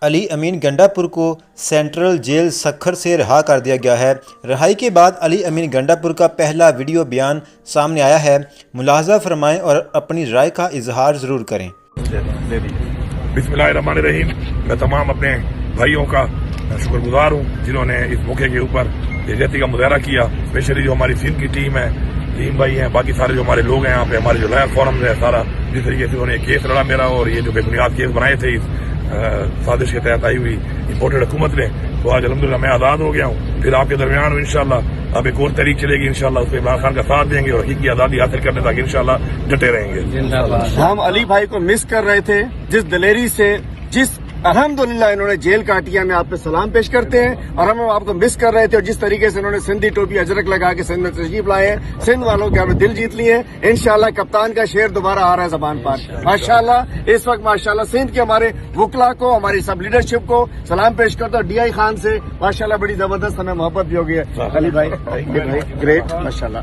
علی امین گنڈاپور کو central jail Sukkur سے رہا کر دیا گیا ہے۔ رہائی کے بعد علی امین گنڈاپور کا پہلا ویڈیو بیان سامنے آیا ہے۔ ملاحظہ فرمائیں اور اپنی رائے کا اظہار ضرور کریں۔ بسم اللہ الرحمن الرحیم۔ میں تمام اپنے بھائیوں کا شکر گزار ہوں جنہوں نے اس موقع کے اوپر یکجہتی کا مظاہرہ کیا، اسپیشلی جو ہماری سندھ کی ٹیم ہے، ٹیم بھائی ہیں، باقی سارے جو ہمارے لوگ ہیں یہاں پہ، ہمارے جو لائر فورم ہے، سارا جس طریقے سے انہوں نے کیس لڑا میرا، اور یہ جو بے بنیاد کیس بنائے تھے اس سازش کے تحت آئی ہوئی امپورٹڈ حکومت نے، تو آج الحمدللہ میں آزاد ہو گیا ہوں۔ پھر آپ کے درمیان انشاءاللہ اب ایک اور تحریک چلے گی، انشاءاللہ اس پہ عمران خان کا ساتھ دیں گے اور حقیقی آزادی حاصل کرنے تک انشاءاللہ ڈٹے رہیں گے۔ ہم علی بھائی کو مس کر رہے تھے، جس دلیری سے، جس الحمدللہ انہوں نے جیل کاٹیا، میں آپ پہ سلام پیش کرتے ہیں، اور ہم آپ کو مس کر رہے تھے، اور جس طریقے سے انہوں نے سندھی ٹوپی اجرک لگا کے سندھ میں تشریف لائے ہیں، سندھ والوں کے ہمیں دل جیت لیے ہیں۔ انشاءاللہ کپتان کا شعر دوبارہ آ رہا ہے زبان پر، ماشاءاللہ اس وقت ماشاءاللہ سندھ کے ہمارے وکلا کو، ہماری سب لیڈرشپ کو سلام پیش کرتا ہوں۔ ڈی آئی خان سے ماشاءاللہ بڑی زبردست ہمیں محبت بھی ہو گئی ہے۔ علی بھائی گریٹ، ماشاءاللہ۔